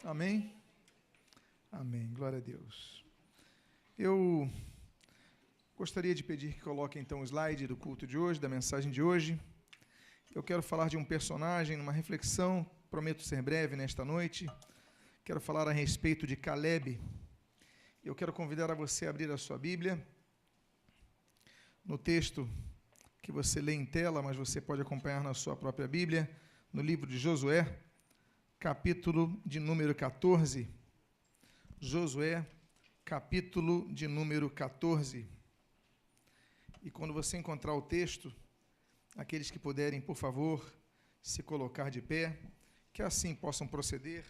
Amém? Amém. Glória a Deus. Eu gostaria de pedir que coloquem então o slide do culto de hoje, da mensagem de hoje. Eu quero falar de um personagem, numa reflexão, prometo ser breve nesta noite. Quero falar a respeito de Caleb. Eu quero convidar a você a abrir a sua Bíblia. No texto que você lê em tela, mas você pode acompanhar na sua própria Bíblia, no livro de Josué, capítulo de número 14. Josué, capítulo de número 14. E quando você encontrar o texto, aqueles que puderem, por favor, se colocar de pé, que assim possam proceder.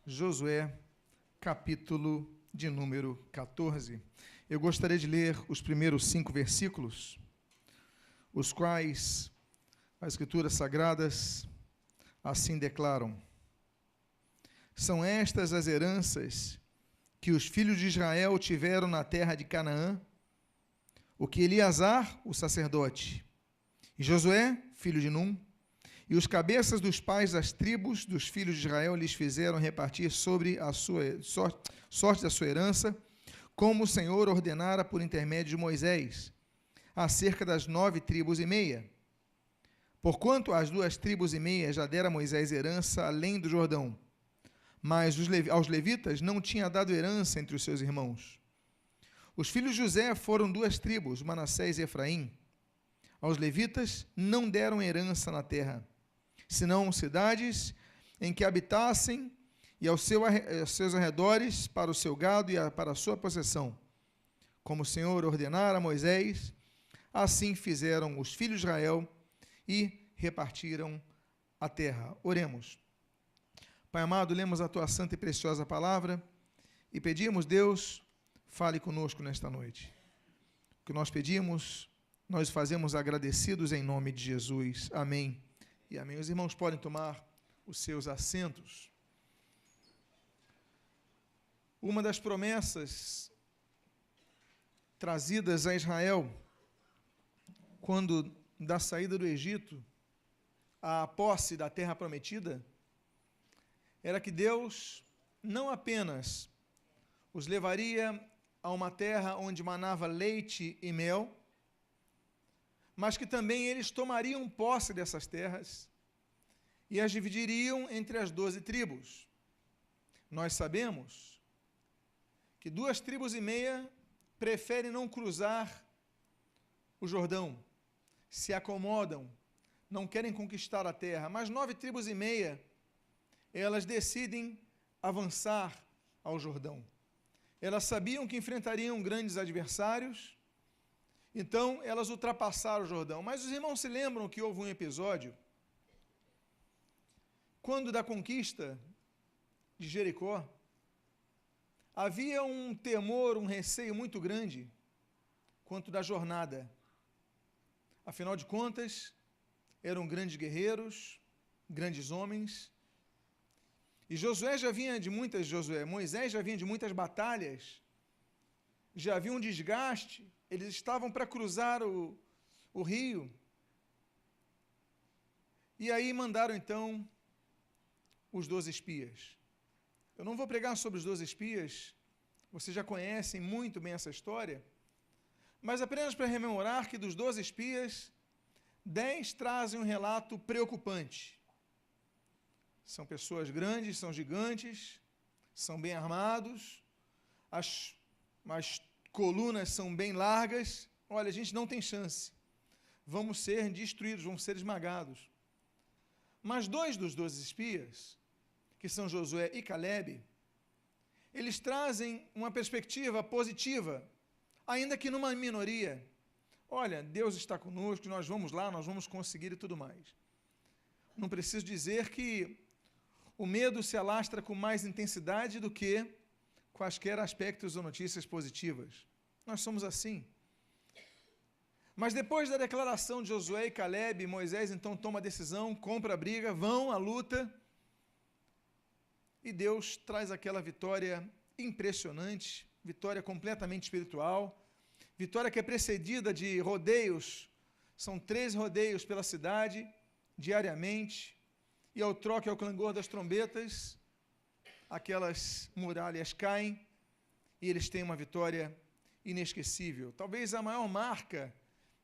Josué, capítulo de número 14. Eu gostaria de ler os primeiros 5 versículos, os quais as Escrituras Sagradas assim declaram: são estas as heranças que os filhos de Israel tiveram na terra de Canaã, o que Eleazar, o sacerdote, e Josué, filho de Num, e os cabeças dos pais das tribos dos filhos de Israel lhes fizeram repartir sobre a sua sorte da sua herança, como o Senhor ordenara por intermédio de Moisés, acerca das 9 tribos e meia. Porquanto as 2 tribos e meia já dera Moisés herança além do Jordão, mas aos levitas não tinha dado herança entre os seus irmãos. Os filhos de José foram 2 tribos, Manassés e Efraim. Aos levitas não deram herança na terra, senão cidades em que habitassem e aos seus arredores para o seu gado e para a sua possessão. Como o Senhor ordenara a Moisés, assim fizeram os filhos de Israel e repartiram a terra. Oremos. Pai amado, lemos a tua santa e preciosa palavra e pedimos, Deus, fale conosco nesta noite. O que nós pedimos, nós fazemos agradecidos em nome de Jesus. Amém e amém. Os irmãos podem tomar os seus assentos. Uma das promessas trazidas a Israel quando da saída do Egito, a posse da terra prometida, era que Deus não apenas os levaria a uma terra onde manava leite e mel, mas que também eles tomariam posse dessas terras e as dividiriam entre as 12 tribos. Nós sabemos que 2 tribos e meia preferem não cruzar o Jordão, se acomodam, não querem conquistar a terra, mas 9 tribos e meia, elas decidem avançar ao Jordão. Elas sabiam que enfrentariam grandes adversários, então elas ultrapassaram o Jordão. Mas os irmãos se lembram que houve um episódio, quando da conquista de Jericó, havia um temor, um receio muito grande quanto da jornada. Afinal de contas, eram grandes guerreiros, grandes homens. E Moisés já vinha de muitas batalhas, já havia um desgaste, eles estavam para cruzar o rio. E aí mandaram então os 12 espias. Eu não vou pregar sobre os 12 espias, vocês já conhecem muito bem essa história, mas apenas para rememorar que dos 12 espias, 10 trazem um relato preocupante. São pessoas grandes, são gigantes, são bem armados, as colunas são bem largas. Olha, a gente não tem chance. Vamos ser destruídos, vamos ser esmagados. Mas 2 dos 12 espias, que são Josué e Caleb, eles trazem uma perspectiva positiva, ainda que numa minoria. Olha, Deus está conosco, nós vamos lá, nós vamos conseguir e tudo mais. Não preciso dizer que o medo se alastra com mais intensidade do que quaisquer aspectos ou notícias positivas. Nós somos assim. Mas depois da declaração de Josué e Caleb, Moisés então toma a decisão, compra a briga, vão à luta, e Deus traz aquela vitória impressionante, vitória completamente espiritual, vitória que é precedida de rodeios, são 13 rodeios pela cidade, diariamente, e ao troque ao clangor das trombetas, aquelas muralhas caem e eles têm uma vitória inesquecível. Talvez a maior marca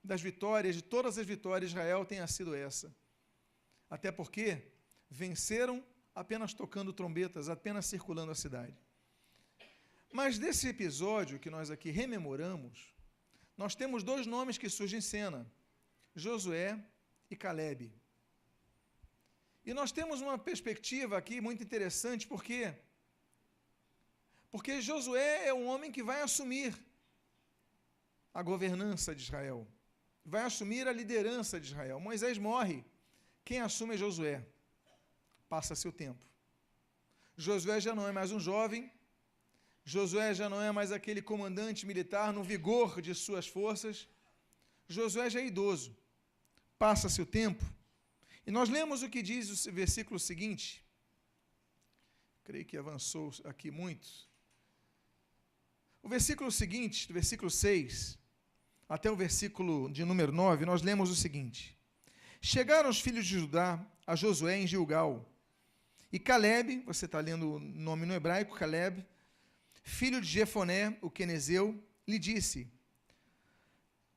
das vitórias, de todas as vitórias de Israel, tenha sido essa. Até porque venceram apenas tocando trombetas, apenas circulando a cidade. Mas desse episódio que nós aqui rememoramos, nós temos dois nomes que surgem em cena, Josué e Calebe. E nós temos uma perspectiva aqui muito interessante, porque Josué é um homem que vai assumir a governança de Israel, vai assumir a liderança de Israel. Moisés morre, quem assume é Josué. Passa-se o tempo. Josué já não é mais um jovem, Josué já não é mais aquele comandante militar no vigor de suas forças, Josué já é idoso. Passa-se o tempo, e nós lemos o que diz o versículo seguinte, creio que avançou aqui muito. O versículo seguinte, do versículo 6 até o versículo de número 9, nós lemos o seguinte: chegaram os filhos de Judá a Josué em Gilgal, e Calebe, você está lendo o nome no hebraico, Calebe, filho de Jefoné, o quenezeu, lhe disse: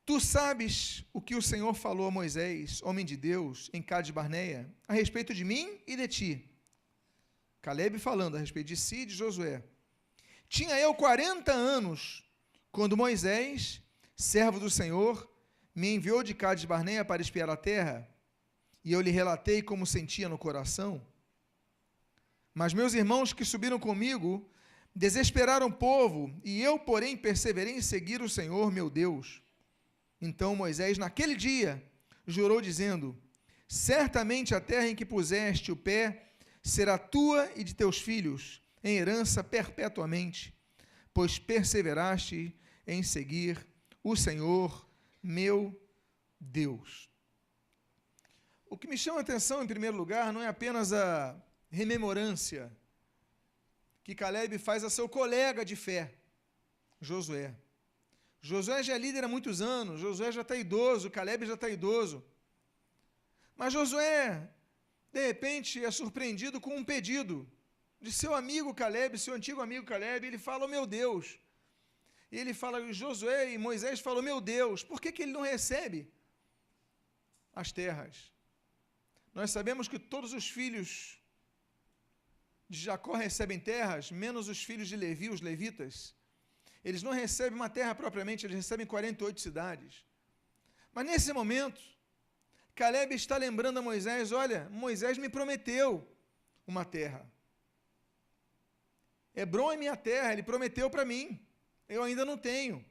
tu sabes o que o Senhor falou a Moisés, homem de Deus, em Cades Barneia, a respeito de mim e de ti. Calebe falando a respeito de si e de Josué. Tinha eu 40 anos, quando Moisés, servo do Senhor, me enviou de Cades Barneia para espiar a terra, e eu lhe relatei como sentia no coração. Mas meus irmãos que subiram comigo desesperaram o povo, e eu, porém, perseverei em seguir o Senhor, meu Deus. Então Moisés, naquele dia, jurou, dizendo: certamente a terra em que puseste o pé será tua e de teus filhos, em herança perpetuamente, pois perseveraste em seguir o Senhor, meu Deus. O que me chama a atenção, em primeiro lugar, não é apenas a rememorância que Calebe faz a seu colega de fé, Josué. Josué já é líder há muitos anos, Josué já está idoso, Calebe já está idoso. Mas Josué, de repente, é surpreendido com um pedido de seu amigo Calebe, seu antigo amigo Calebe. Ele fala: oh, meu Deus. E ele fala, Josué e Moisés falam: meu Deus, por que ele não recebe as terras? Nós sabemos que todos os filhos de Jacó recebem terras, menos os filhos de Levi, os levitas. Eles não recebem uma terra propriamente, eles recebem 48 cidades. Mas nesse momento, Calebe está lembrando a Moisés: olha, Moisés me prometeu uma terra. Hebrom é minha terra, ele prometeu para mim, eu ainda não tenho.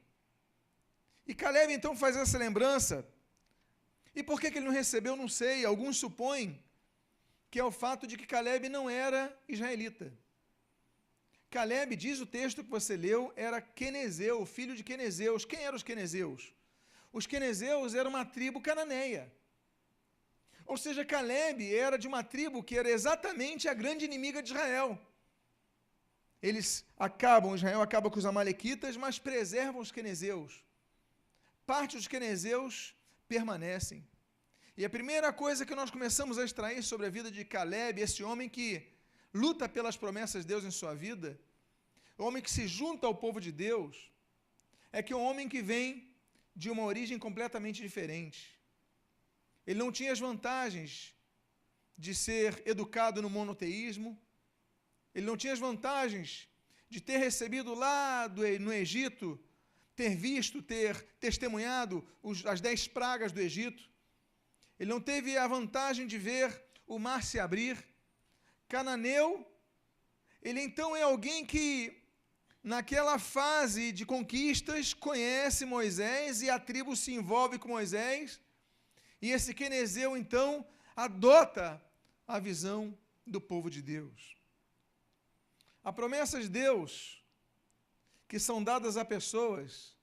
E Calebe então faz essa lembrança. E por que ele não recebeu, não sei. Alguns supõem que é o fato de que Calebe não era israelita. Calebe, diz o texto que você leu, era quenezeu, filho de quenezeus. Quem eram os quenezeus? Os quenezeus eram uma tribo cananeia. Ou seja, Calebe era de uma tribo que era exatamente a grande inimiga de Israel. Israel acaba com os amalequitas, mas preservam os quenezeus. Parte dos quenezeus permanecem. E a primeira coisa que nós começamos a extrair sobre a vida de Calebe, esse homem que luta pelas promessas de Deus em sua vida, o homem que se junta ao povo de Deus, é que é um homem que vem de uma origem completamente diferente. Ele não tinha as vantagens de ser educado no monoteísmo, ele não tinha as vantagens de ter recebido lá no Egito, ter visto, ter testemunhado as 10 pragas do Egito. Ele não teve a vantagem de ver o mar se abrir. Cananeu, ele então é alguém que, naquela fase de conquistas, conhece Moisés e a tribo se envolve com Moisés. E esse quenezeu, então, adota a visão do povo de Deus. Há promessas de Deus que são dadas a pessoas,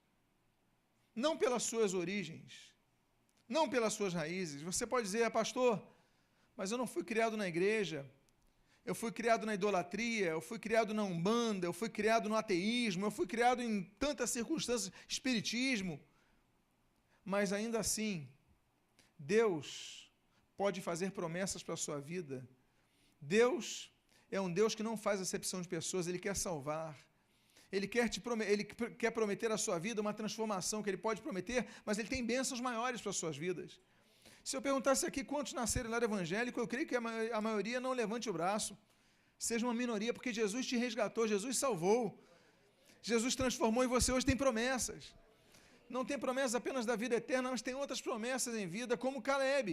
não pelas suas origens, não pelas suas raízes. Você pode dizer: pastor, mas eu não fui criado na igreja, eu fui criado na idolatria, eu fui criado na umbanda, eu fui criado no ateísmo, eu fui criado em tantas circunstâncias, espiritismo. Mas ainda assim, Deus pode fazer promessas para a sua vida. Deus é um Deus que não faz acepção de pessoas, Ele quer salvar. Ele quer prometer à sua vida uma transformação que Ele pode prometer, mas Ele tem bênçãos maiores para as suas vidas. Se eu perguntasse aqui quantos nasceram no lar evangélico, eu creio que a maioria não levante o braço. Seja uma minoria, porque Jesus te resgatou, Jesus salvou. Jesus transformou e você hoje tem promessas. Não tem promessas apenas da vida eterna, mas tem outras promessas em vida, como Caleb.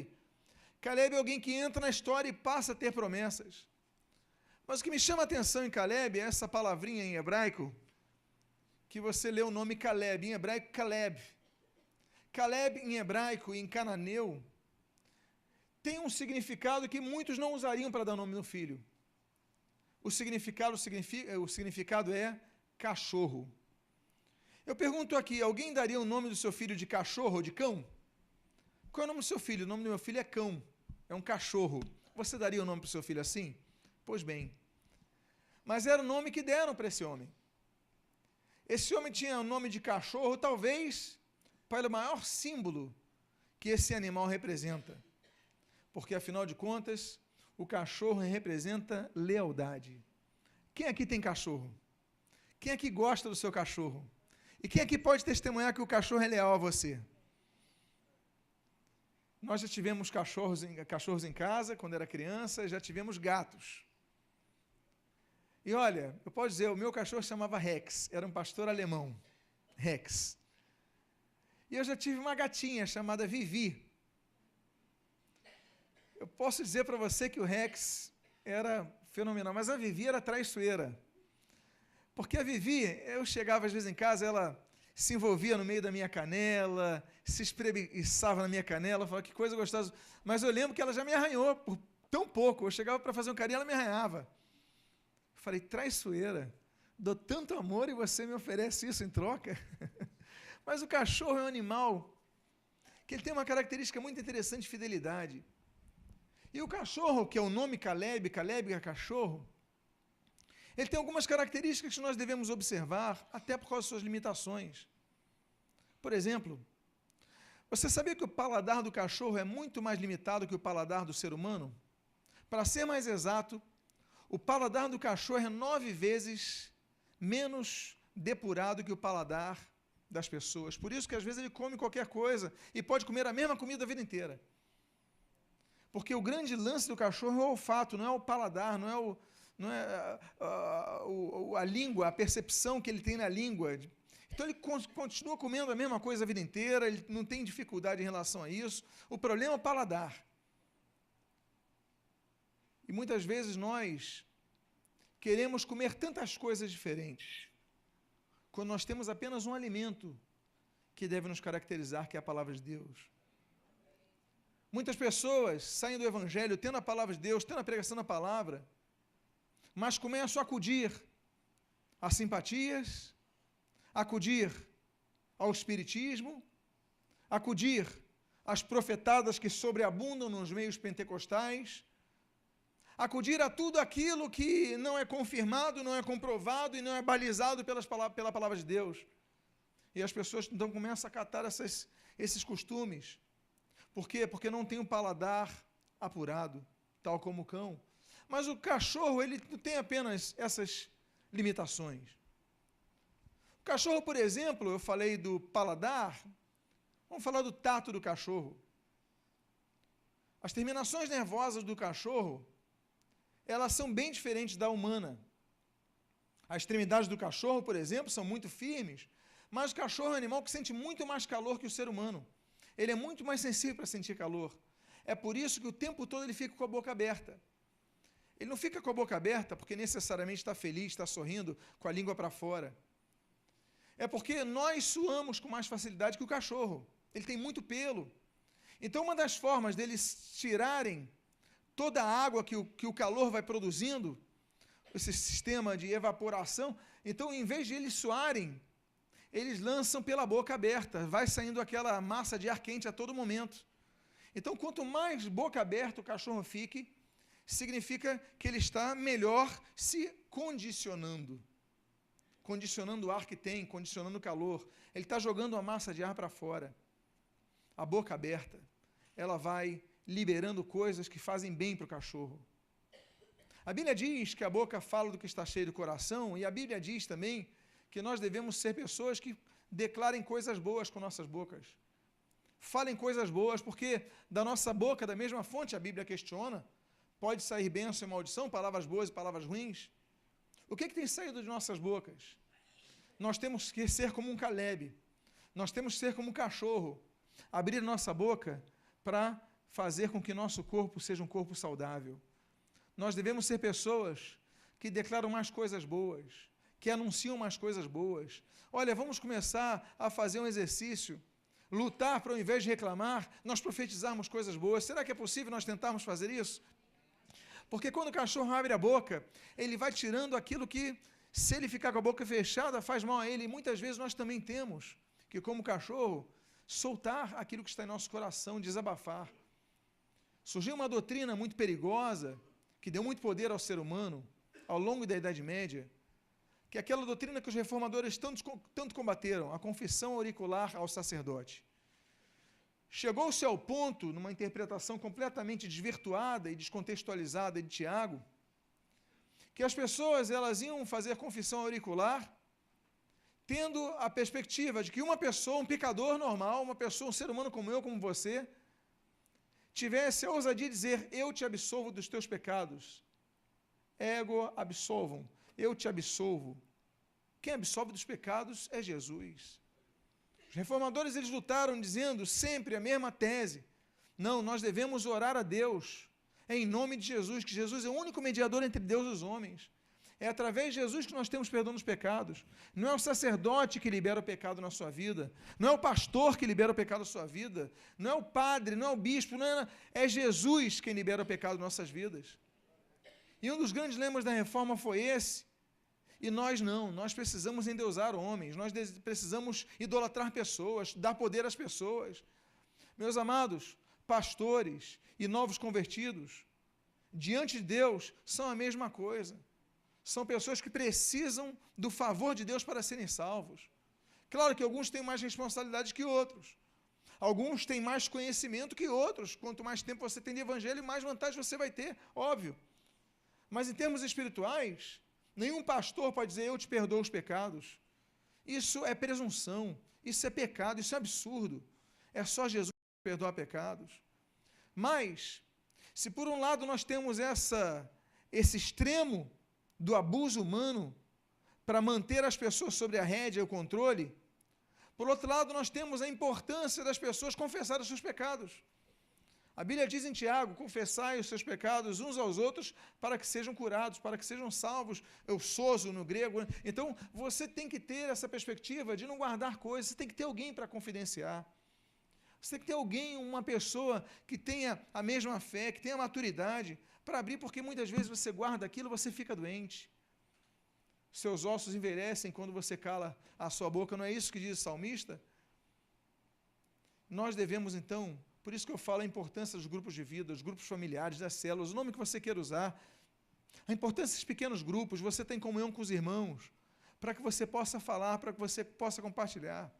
Caleb é alguém que entra na história e passa a ter promessas. Mas o que me chama a atenção em Caleb é essa palavrinha em hebraico, que você lê o nome Caleb, em hebraico Caleb. Caleb em hebraico e em cananeu tem um significado que muitos não usariam para dar nome no filho. O significado é cachorro. Eu pergunto aqui, alguém daria o nome do seu filho de cachorro ou de cão? Qual é o nome do seu filho? O nome do meu filho é cão, é um cachorro. Você daria o nome para o seu filho assim? Pois bem. Mas era o nome que deram para esse homem. Esse homem tinha o nome de cachorro, talvez para o maior símbolo que esse animal representa. Porque, afinal de contas, o cachorro representa lealdade. Quem aqui tem cachorro? Quem aqui gosta do seu cachorro? E quem aqui pode testemunhar que o cachorro é leal a você? Nós já tivemos cachorros em casa, quando era criança, já tivemos gatos. E olha, eu posso dizer, o meu cachorro chamava Rex, era um pastor alemão, Rex. E eu já tive uma gatinha chamada Vivi. Eu posso dizer para você que o Rex era fenomenal, mas a Vivi era traiçoeira. Porque a Vivi, eu chegava às vezes em casa, ela se envolvia no meio da minha canela, se espreguiçava na minha canela, falava que coisa gostosa. Mas eu lembro que ela já me arranhou por tão pouco. Eu chegava para fazer um carinho, ela me arranhava. Eu falei, traiçoeira, dou tanto amor e você me oferece isso em troca? Mas o cachorro é um animal que ele tem uma característica muito interessante de fidelidade. E o cachorro, que é o nome Caleb é cachorro, ele tem algumas características que nós devemos observar, até por causa de suas limitações. Por exemplo, você sabia que o paladar do cachorro é muito mais limitado que o paladar do ser humano? Para ser mais exato, o paladar do cachorro é 9 vezes menos depurado que o paladar das pessoas. Por isso que às vezes ele come qualquer coisa e pode comer a mesma comida a vida inteira. Porque o grande lance do cachorro é o olfato, não é o paladar, não é a língua, a percepção que ele tem na língua. Então ele continua comendo a mesma coisa a vida inteira, ele não tem dificuldade em relação a isso. O problema é o paladar. E muitas vezes nós queremos comer tantas coisas diferentes, quando nós temos apenas um alimento que deve nos caracterizar, que é a palavra de Deus. Muitas pessoas saem do Evangelho tendo a palavra de Deus, tendo a pregação da palavra, mas começam a acudir a simpatias, acudir ao espiritismo, acudir às profetadas que sobreabundam nos meios pentecostais, acudir a tudo aquilo que não é confirmado, não é comprovado e não é balizado pela palavra de Deus. E as pessoas então começam a acatar esses costumes. Por quê? Porque não tem um paladar apurado, tal como o cão. Mas o cachorro, ele não tem apenas essas limitações. O cachorro, por exemplo, eu falei do paladar, vamos falar do tato do cachorro. As terminações nervosas do cachorro, elas são bem diferentes da humana. As extremidades do cachorro, por exemplo, são muito firmes, mas o cachorro é um animal que sente muito mais calor que o ser humano. Ele é muito mais sensível para sentir calor. É por isso que o tempo todo ele fica com a boca aberta. Ele não fica com a boca aberta porque necessariamente está feliz, está sorrindo, com a língua para fora. É porque nós suamos com mais facilidade que o cachorro. Ele tem muito pelo. Então, uma das formas deles tirarem toda a água que o calor vai produzindo, esse sistema de evaporação, então, em vez de eles suarem, eles lançam pela boca aberta, vai saindo aquela massa de ar quente a todo momento. Então, quanto mais boca aberta o cachorro fique, significa que ele está melhor se condicionando. Condicionando o ar que tem, condicionando o calor. Ele está jogando a massa de ar para fora. A boca aberta, ela vai liberando coisas que fazem bem para o cachorro. A Bíblia diz que a boca fala do que está cheio do coração, e a Bíblia diz também que nós devemos ser pessoas que declarem coisas boas com nossas bocas. Falem coisas boas, porque da nossa boca, da mesma fonte, a Bíblia questiona, pode sair bênção e maldição, palavras boas e palavras ruins. O que tem saído de nossas bocas? Nós temos que ser como um Caleb, nós temos que ser como um cachorro, abrir nossa boca para fazer com que nosso corpo seja um corpo saudável. Nós devemos ser pessoas que declaram mais coisas boas, que anunciam mais coisas boas. Olha, vamos começar a fazer um exercício, lutar para, ao invés de reclamar, nós profetizarmos coisas boas. Será que é possível nós tentarmos fazer isso? Porque quando o cachorro abre a boca, ele vai tirando aquilo que, se ele ficar com a boca fechada, faz mal a ele. E muitas vezes nós também temos que, como cachorro, soltar aquilo que está em nosso coração, desabafar. Surgiu uma doutrina muito perigosa, que deu muito poder ao ser humano, ao longo da Idade Média, que é aquela doutrina que os reformadores tanto combateram, a confissão auricular ao sacerdote. Chegou-se ao ponto, numa interpretação completamente desvirtuada e descontextualizada de Tiago, que as pessoas elas iam fazer confissão auricular, tendo a perspectiva de que uma pessoa, um pecador normal, uma pessoa, um ser humano como eu, como você, tivesse a ousadia de dizer: eu te absolvo dos teus pecados. Ego absolvum, eu te absolvo. Quem absolve dos pecados é Jesus. Os reformadores, eles lutaram dizendo sempre a mesma tese. Não, nós devemos orar a Deus, em nome de Jesus, que Jesus é o único mediador entre Deus e os homens. É através de Jesus que nós temos perdão dos pecados. Não é o sacerdote que libera o pecado na sua vida, não é o pastor que libera o pecado na sua vida, não é o padre, não é o bispo, é Jesus quem libera o pecado nas nossas vidas. E um dos grandes lemas da reforma foi esse. E nós precisamos endeusar homens, nós precisamos idolatrar pessoas, dar poder às pessoas. Meus amados, pastores e novos convertidos, diante de Deus, são a mesma coisa. São pessoas que precisam do favor de Deus para serem salvos. Claro que alguns têm mais responsabilidade que outros. Alguns têm mais conhecimento que outros. Quanto mais tempo você tem de evangelho, mais vantagem você vai ter, óbvio. Mas em termos espirituais, nenhum pastor pode dizer: eu te perdoo os pecados. Isso é presunção, isso é pecado, isso é absurdo. É só Jesus que perdoa pecados. Mas, se por um lado nós temos esse extremo do abuso humano para manter as pessoas sobre a rédea e o controle, por outro lado nós temos a importância das pessoas confessarem os seus pecados. A Bíblia diz em Tiago: confessai os seus pecados uns aos outros para que sejam curados, para que sejam salvos. Eu sozo no grego. Então, você tem que ter essa perspectiva de não guardar coisas, você tem que ter alguém para confidenciar. Você tem que ter alguém, uma pessoa que tenha a mesma fé, que tenha maturidade para abrir, porque muitas vezes você guarda aquilo, você fica doente. Seus ossos envelhecem quando você cala a sua boca, não é isso que diz o salmista? Nós devemos, então, por isso que eu falo a importância dos grupos de vida, dos grupos familiares, das células, o nome que você queira usar, a importância desses pequenos grupos, você tem comunhão com os irmãos, para que você possa falar, para que você possa compartilhar.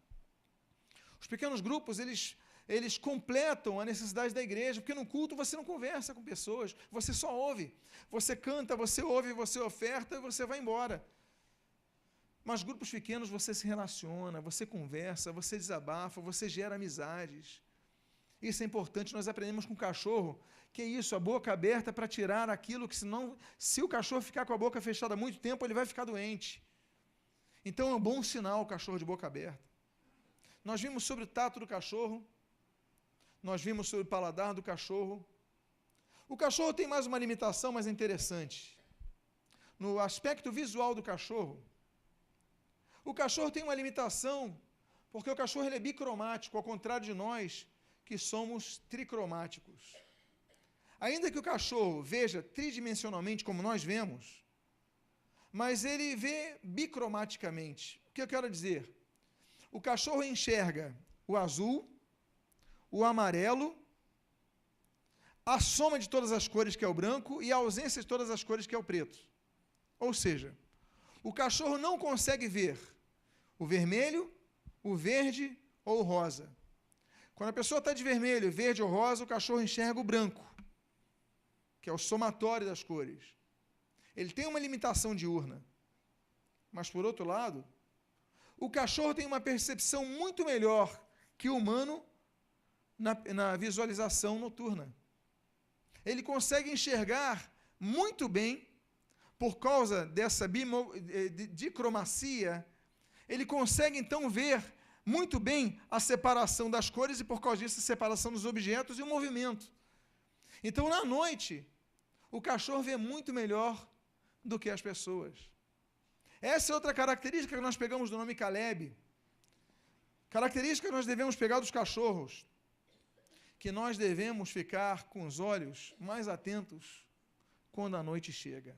Os pequenos grupos, eles completam a necessidade da igreja, porque no culto você não conversa com pessoas, você só ouve. Você canta, você ouve, você oferta e você vai embora. Mas grupos pequenos você se relaciona, você conversa, você desabafa, você gera amizades. Isso é importante, nós aprendemos com o cachorro, que é isso, a boca aberta para tirar aquilo que senão, se o cachorro ficar com a boca fechada há muito tempo, ele vai ficar doente. Então é um bom sinal o cachorro de boca aberta. Nós vimos sobre o tato do cachorro, nós vimos sobre o paladar do cachorro. O cachorro tem mais uma limitação, mas é interessante. No aspecto visual do cachorro, o cachorro tem uma limitação, porque o cachorro ele é bicromático, ao contrário de nós, que somos tricromáticos. Ainda que o cachorro veja tridimensionalmente, como nós vemos, mas ele vê bicromaticamente. O que eu quero dizer? O cachorro enxerga o azul, o amarelo, a soma de todas as cores, que é o branco, e a ausência de todas as cores, que é o preto. Ou seja, o cachorro não consegue ver o vermelho, o verde ou o rosa. Quando a pessoa está de vermelho, verde ou rosa, o cachorro enxerga o branco, que é o somatório das cores. Ele tem uma limitação diurna. Mas, por outro lado, o cachorro tem uma percepção muito melhor que o humano na visualização noturna. Ele consegue enxergar muito bem, por causa dessa dicromacia, ele consegue então ver muito bem a separação das cores e, por causa disso, a separação dos objetos e o movimento. Então, na noite, o cachorro vê muito melhor do que as pessoas. Essa é outra característica que nós pegamos do nome Caleb. Característica que nós devemos pegar dos cachorros, que nós devemos ficar com os olhos mais atentos quando a noite chega.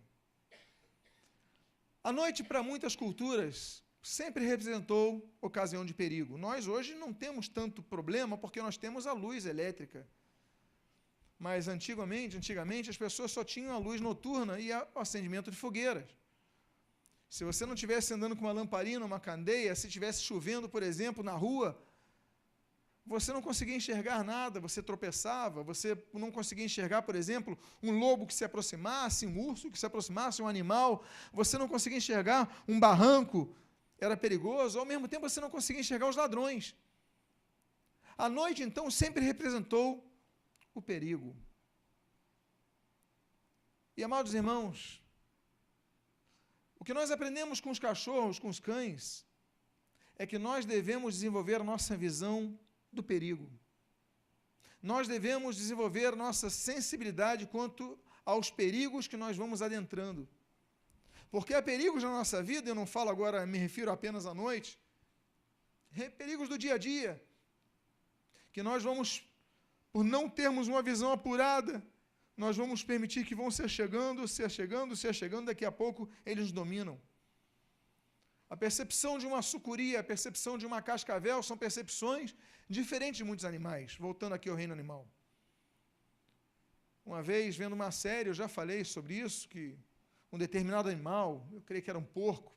A noite, para muitas culturas, sempre representou ocasião de perigo. Nós hoje não temos tanto problema porque nós temos a luz elétrica. Mas antigamente as pessoas só tinham a luz noturna e o acendimento de fogueiras. Se você não estivesse andando com uma lamparina, uma candeia, se estivesse chovendo, por exemplo, na rua, você não conseguia enxergar nada, você tropeçava, você não conseguia enxergar, por exemplo, um lobo que se aproximasse, um urso que se aproximasse, um animal, você não conseguia enxergar um barranco, era perigoso, ao mesmo tempo você não conseguia enxergar os ladrões. A noite, então, sempre representou o perigo. E, amados irmãos, o que nós aprendemos com os cachorros, com os cães, é que nós devemos desenvolver a nossa visão do perigo. Nós devemos desenvolver nossa sensibilidade quanto aos perigos que nós vamos adentrando. Porque há perigos na nossa vida, eu não falo agora, me refiro apenas à noite, perigos do dia a dia, que nós vamos, por não termos uma visão apurada, nós vamos permitir que vão se chegando, daqui a pouco eles nos dominam. A percepção de uma sucuri, a percepção de uma cascavel são percepções diferentes de muitos animais. Voltando aqui ao reino animal. Uma vez, vendo uma série, eu já falei sobre isso, que um determinado animal, eu creio que era um porco,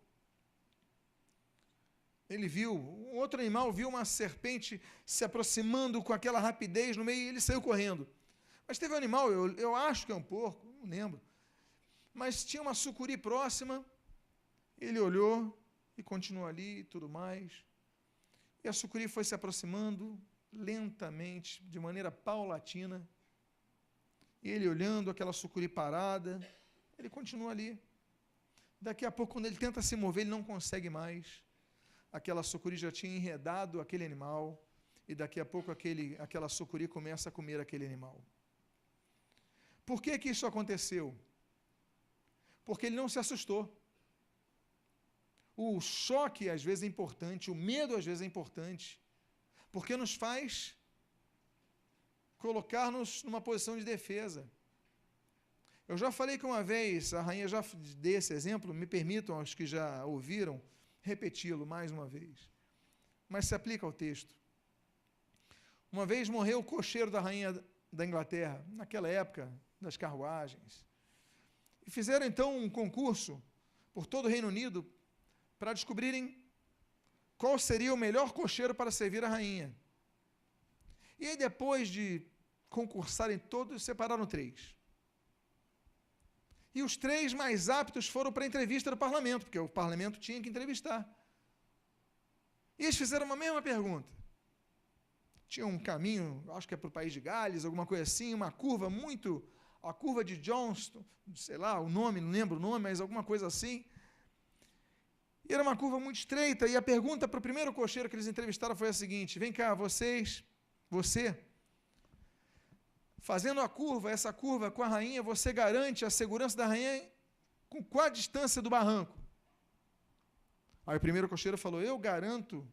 um outro animal viu uma serpente se aproximando com aquela rapidez no meio e ele saiu correndo. Mas teve um animal, eu acho que é um porco, não lembro, mas tinha uma sucuri próxima, ele olhou e continuou ali e tudo mais. E a sucuri foi se aproximando lentamente, de maneira paulatina, e ele olhando aquela sucuri parada, ele continua ali. Daqui a pouco, quando ele tenta se mover, ele não consegue mais. Aquela sucuri já tinha enredado aquele animal, e daqui a pouco aquela sucuri começa a comer aquele animal. Por que que isso aconteceu? Porque ele não se assustou. O choque, às vezes, é importante, o medo, às vezes, é importante, porque nos faz colocar-nos numa posição de defesa. Eu já falei que uma vez, a rainha já dei esse exemplo, me permitam, aos que já ouviram, repeti-lo mais uma vez, mas se aplica ao texto. Uma vez morreu o cocheiro da rainha da Inglaterra, naquela época das carruagens, e fizeram então um concurso por todo o Reino Unido para descobrirem qual seria o melhor cocheiro para servir a rainha. E aí, depois de concursarem todos, separaram 3. E os 3 mais aptos foram para a entrevista do parlamento, porque o parlamento tinha que entrevistar. E eles fizeram uma mesma pergunta. Tinha um caminho, acho que é para o país de Gales, alguma coisa assim, uma curva a curva de Johnston, sei lá o nome, não lembro o nome, mas alguma coisa assim. E era uma curva muito estreita, e a pergunta para o primeiro cocheiro que eles entrevistaram foi a seguinte: vem cá, você, fazendo essa curva com a rainha, você garante a segurança da rainha com qual a distância do barranco? Aí o primeiro cocheiro falou: eu garanto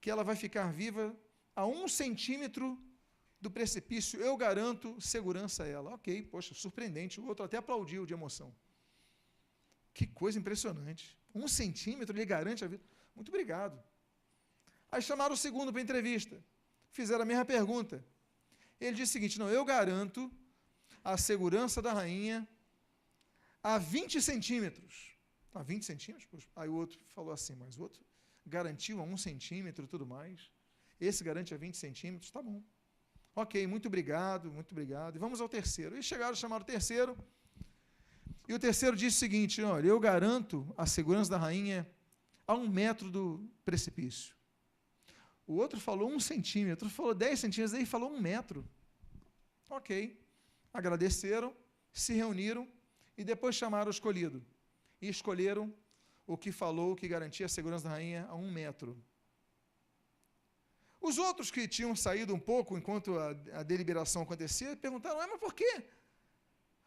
que ela vai ficar viva a 1 centímetro do precipício, eu garanto segurança a ela. Ok, poxa, surpreendente. O outro até aplaudiu de emoção. Que coisa impressionante. 1 centímetro, ele garante a vida. Muito obrigado. Aí chamaram o segundo para a entrevista. Fizeram a mesma pergunta. Ele disse o seguinte: não, eu garanto a segurança da rainha a 20 centímetros. A 20 centímetros? Poxa. Aí o outro falou assim, mas o outro garantiu a 1 centímetro e tudo mais. Esse garante a 20 centímetros, tá bom. Ok, muito obrigado, muito obrigado. E vamos ao terceiro. E chamaram o terceiro, e o terceiro disse o seguinte, olha, eu garanto a segurança da rainha a 1 metro do precipício. O outro falou 1 centímetro, outro falou 10 centímetros, aí falou 1 metro. Ok, agradeceram, se reuniram, e depois chamaram o escolhido. E escolheram o que falou que garantia a segurança da rainha a 1 metro. Os outros que tinham saído um pouco enquanto a deliberação acontecia, perguntaram, mas por quê?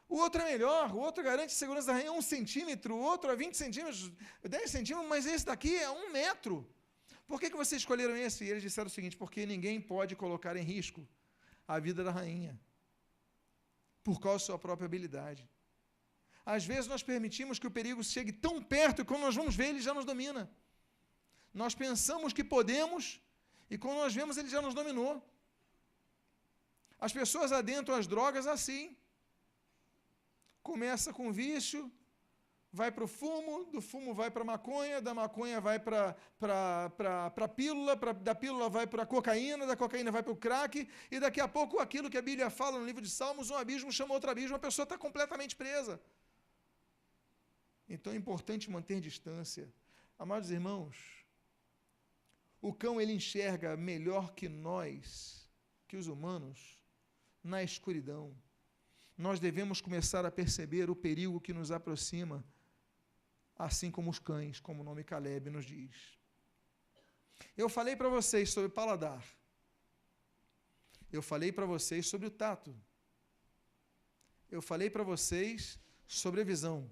O outro é melhor, o outro garante a segurança da rainha a 1 centímetro, o outro a 20 centímetros, 10 centímetros, mas esse daqui é 1 metro. Por que vocês escolheram esse? E eles disseram o seguinte, porque ninguém pode colocar em risco a vida da rainha, por causa da sua própria habilidade. Às vezes nós permitimos que o perigo chegue tão perto, e quando nós vamos ver, ele já nos domina. Nós pensamos que podemos, e quando nós vemos, ele já nos dominou. As pessoas adentram as drogas assim. Começa com vício, vai para o fumo, do fumo vai para a maconha, da maconha vai para a pílula, da pílula vai para a cocaína, da cocaína vai para o crack, e daqui a pouco aquilo que a Bíblia fala no livro de Salmos, um abismo chama outro abismo, a pessoa está completamente presa. Então é importante manter distância. Amados irmãos, o cão ele enxerga melhor que nós, que os humanos, na escuridão. Nós devemos começar a perceber o perigo que nos aproxima, assim como os cães, como o nome Caleb nos diz. Eu falei para vocês sobre paladar. Eu falei para vocês sobre o tato. Eu falei para vocês sobre a visão.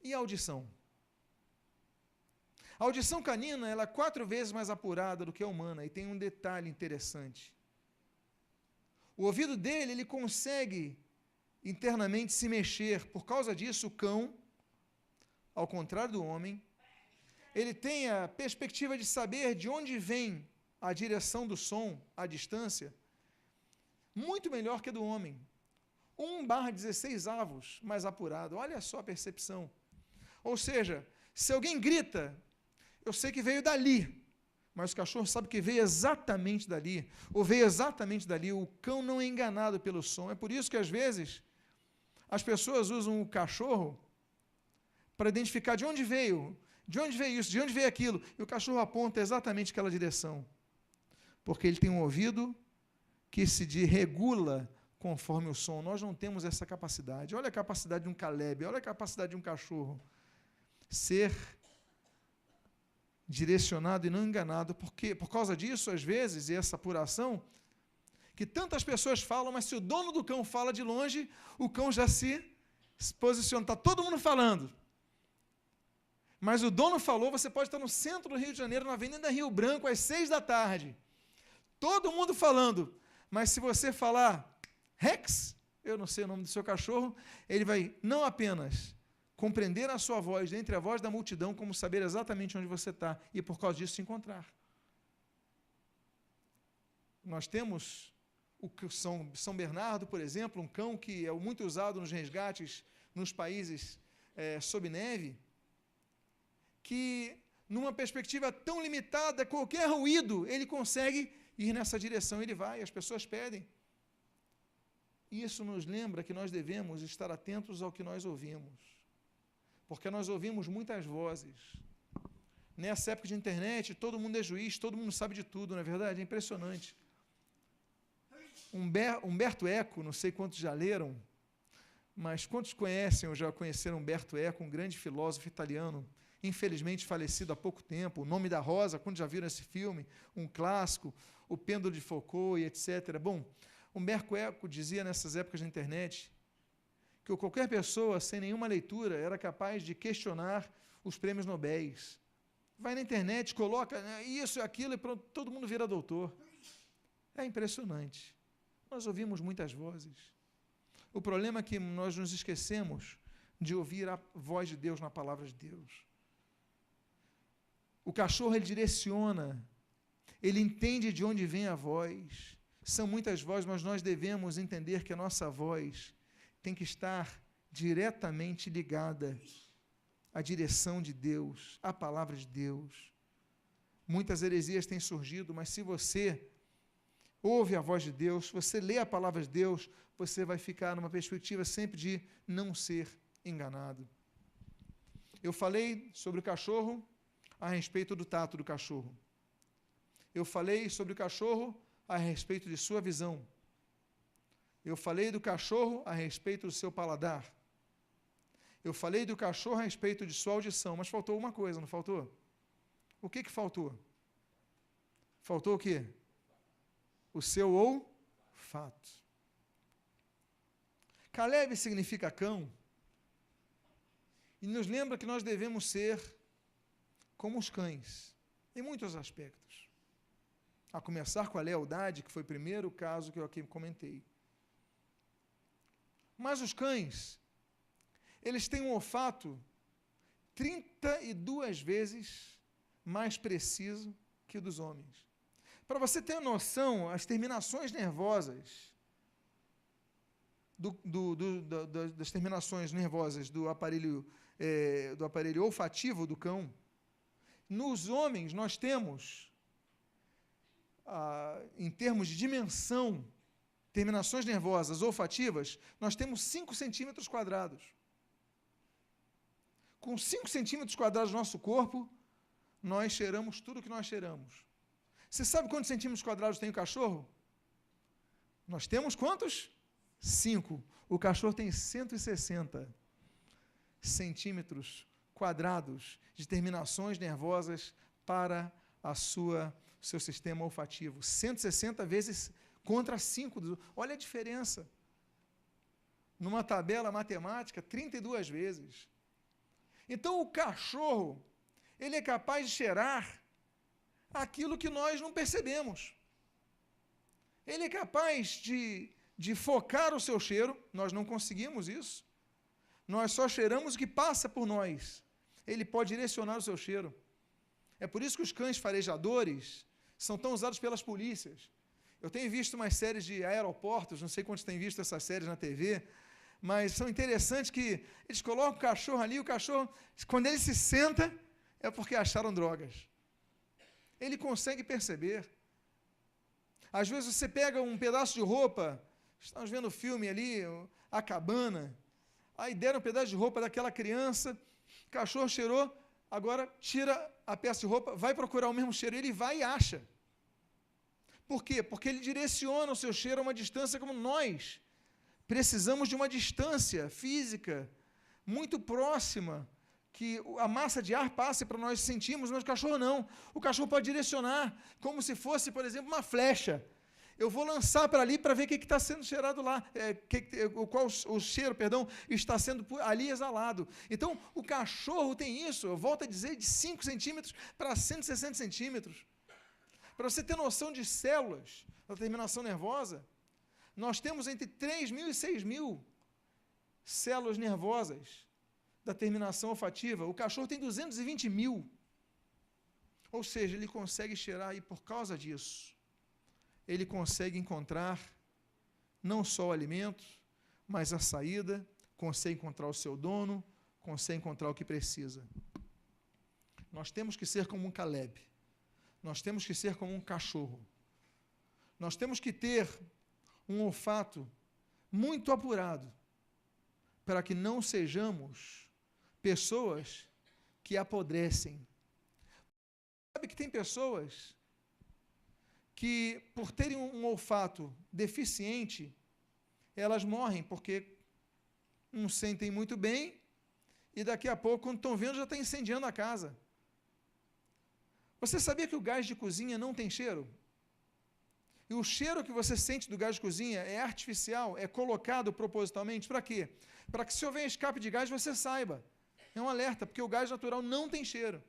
E a audição? A audição canina ela é 4 vezes mais apurada do que a humana, e tem um detalhe interessante. O ouvido dele, ele consegue internamente se mexer. Por causa disso, o cão, ao contrário do homem, ele tem a perspectiva de saber de onde vem a direção do som, a distância, muito melhor que a do homem. 1/16 avos mais apurado. Olha só a percepção. Ou seja, se alguém grita, eu sei que veio dali, mas o cachorro sabe que veio exatamente dali, ou veio exatamente dali. O cão não é enganado pelo som. É por isso que, às vezes, as pessoas usam o cachorro para identificar de onde veio isso, de onde veio aquilo, e o cachorro aponta exatamente aquela direção, porque ele tem um ouvido que se regula conforme o som. Nós não temos essa capacidade. Olha a capacidade de um Caleb, olha a capacidade de um cachorro ser direcionado e não enganado, porque por causa disso, às vezes, e essa apuração, que tantas pessoas falam, mas se o dono do cão fala de longe, o cão já se posiciona, está todo mundo falando, mas o dono falou, você pode estar no centro do Rio de Janeiro, na Avenida Rio Branco, às 6 da tarde, todo mundo falando, mas se você falar Rex, eu não sei o nome do seu cachorro, ele vai não apenas compreender a sua voz, entre a voz da multidão, como saber exatamente onde você está, e por causa disso se encontrar. Nós temos o São Bernardo, por exemplo, um cão que é muito usado nos resgates nos países sob neve, que numa perspectiva tão limitada, qualquer ruído, ele consegue ir nessa direção, ele vai, as pessoas pedem. Isso nos lembra que nós devemos estar atentos ao que nós ouvimos, porque nós ouvimos muitas vozes. Nessa época de internet, todo mundo é juiz, todo mundo sabe de tudo, não é verdade? É impressionante. Umberto Eco, não sei quantos já leram, mas quantos conhecem ou já conheceram Umberto Eco, um grande filósofo italiano, infelizmente falecido há pouco tempo, O Nome da Rosa, quando já viram esse filme, um clássico, O Pêndulo de Foucault, e etc. Bom, Umberto Eco dizia nessas épocas de internet que qualquer pessoa sem nenhuma leitura era capaz de questionar os prêmios Nobéis. Vai na internet, coloca isso e aquilo e pronto, todo mundo vira doutor. É impressionante. Nós ouvimos muitas vozes. O problema é que nós nos esquecemos de ouvir a voz de Deus na palavra de Deus. O cachorro, ele direciona, ele entende de onde vem a voz. São muitas vozes, mas nós devemos entender que a nossa voz tem que estar diretamente ligada à direção de Deus, à palavra de Deus. muitas heresias têm surgido, mas se você ouve a voz de Deus, se você lê a palavra de Deus, você vai ficar numa perspectiva sempre de não ser enganado. Eu falei sobre o cachorro a respeito do tato do cachorro. Eu falei sobre o cachorro a respeito de sua visão. Eu falei do cachorro a respeito do seu paladar. Eu falei do cachorro a respeito de sua audição, mas faltou uma coisa, não faltou? O que faltou? Faltou o quê? O seu olfato. Caleb significa cão, e nos lembra que nós devemos ser como os cães, em muitos aspectos. A começar com a lealdade, que foi o primeiro caso que eu aqui comentei. Mas os cães, eles têm um olfato 32 vezes mais preciso que o dos homens. Para você ter noção, as terminações nervosas das terminações nervosas do aparelho olfativo do cão, nos homens nós temos, em termos de dimensão, terminações nervosas olfativas, nós temos 5 centímetros quadrados. Com 5 centímetros quadrados do nosso corpo, nós cheiramos tudo que nós cheiramos. Você sabe quantos centímetros quadrados tem o cachorro? Nós temos quantos? 5. O cachorro tem 160 centímetros quadrados de terminações nervosas para seu sistema olfativo. 160 vezes contra 5. Olha a diferença. Numa tabela matemática, 32 vezes. Então, o cachorro, ele é capaz de cheirar aquilo que nós não percebemos. Ele é capaz de focar o seu cheiro, nós não conseguimos isso. Nós só cheiramos o que passa por nós. Ele pode direcionar o seu cheiro. É por isso que os cães farejadores são tão usados pelas polícias. Eu tenho visto umas séries de aeroportos, não sei quantos têm visto essas séries na TV, mas são interessantes que eles colocam o cachorro ali, o cachorro, quando ele se senta, é porque acharam drogas. Ele consegue perceber. Às vezes você pega um pedaço de roupa, estamos vendo o filme ali, A Cabana, aí deram um pedaço de roupa daquela criança, o cachorro cheirou, agora tira a peça de roupa, vai procurar o mesmo cheiro, ele vai e acha. Por quê? Porque ele direciona o seu cheiro a uma distância como nós. Precisamos de uma distância física muito próxima, que a massa de ar passe para nós sentirmos, mas o cachorro não. O cachorro pode direcionar, como se fosse, por exemplo, uma flecha. Eu vou lançar para ali para ver o que está sendo cheirado lá, qual o cheiro, está sendo ali exalado. Então, o cachorro tem isso, eu volto a dizer, de 5 centímetros para 160 centímetros. Para você ter noção de células da terminação nervosa, nós temos entre 3.000 e 6.000 células nervosas da terminação olfativa. O cachorro tem 220.000. Ou seja, ele consegue cheirar e por causa disso, ele consegue encontrar não só o alimento, mas a saída, consegue encontrar o seu dono, consegue encontrar o que precisa. Nós temos que ser como um Caleb. Nós temos que ser como um cachorro. Nós temos que ter um olfato muito apurado para que não sejamos pessoas que apodrecem. Sabe que tem pessoas que, por terem um olfato deficiente, elas morrem porque não sentem muito bem e daqui a pouco, quando estão vendo, já está incendiando a casa. Você sabia que o gás de cozinha não tem cheiro? E o cheiro que você sente do gás de cozinha é artificial, é colocado propositalmente. Para quê? Para que se houver escape de gás, você saiba. É um alerta, porque o gás natural não tem cheiro.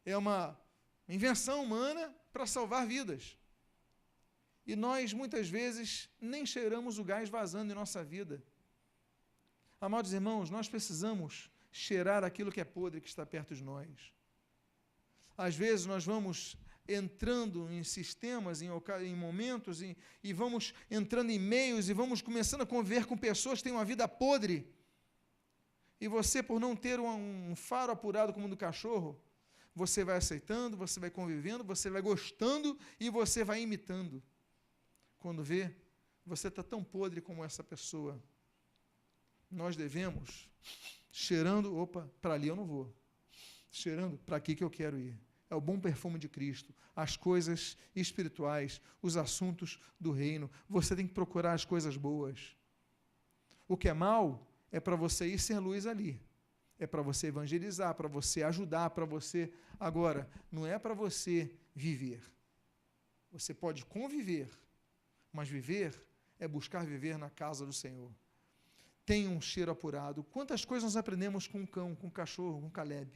É uma invenção humana para salvar vidas. E nós, muitas vezes, nem cheiramos o gás vazando em nossa vida. Amados irmãos, nós precisamos cheirar aquilo que é podre, que está perto de nós. Às vezes nós vamos entrando em sistemas, em momentos, e vamos entrando em meios, e vamos começando a conviver com pessoas que têm uma vida podre. E você, por não ter um faro apurado como o do cachorro, Você vai aceitando, você vai convivendo, você vai gostando e você vai imitando. Quando vê, você está tão podre como essa pessoa. Nós devemos, cheirando, opa, para ali eu não vou. Cheirando, para aqui que eu quero ir. É o bom perfume de Cristo, as coisas espirituais, os assuntos do reino. Você tem que procurar as coisas boas. O que é mal é para você ir ser luz ali. É para você evangelizar, para você ajudar, para você... Agora, não é para você viver. Você pode conviver, mas viver é buscar viver na casa do Senhor. Tem um cheiro apurado. Quantas coisas nós aprendemos com um cão, com um cachorro, com Caleb.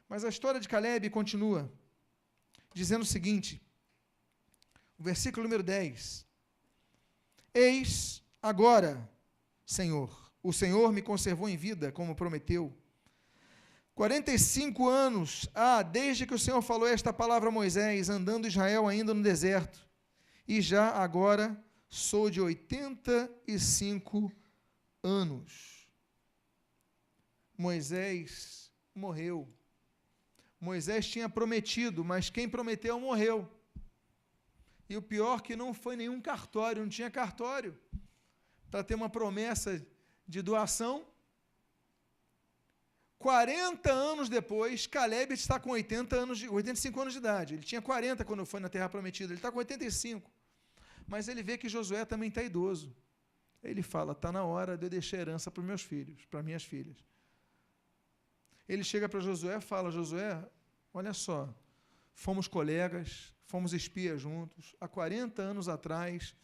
Mas a história de Caleb continua, dizendo o seguinte, o versículo número 10. Eis agora, Senhor, o Senhor me conservou em vida, como prometeu. 45 anos, desde que o Senhor falou esta palavra a Moisés, andando Israel ainda no deserto, e já agora sou de 85 anos. Moisés morreu. Moisés tinha prometido, mas quem prometeu morreu. E o pior que não foi nenhum cartório, não tinha cartório para ter uma promessa de doação. 40 anos depois, Caleb está com 85 anos de idade. Ele tinha 40 quando foi na Terra Prometida, ele está com 85. Mas ele vê que Josué também está idoso. Ele fala, está na hora de eu deixar herança para os meus filhos, para minhas filhas. Ele chega para Josué e fala, Josué, olha só, fomos colegas, fomos espias juntos, há 40 anos atrás,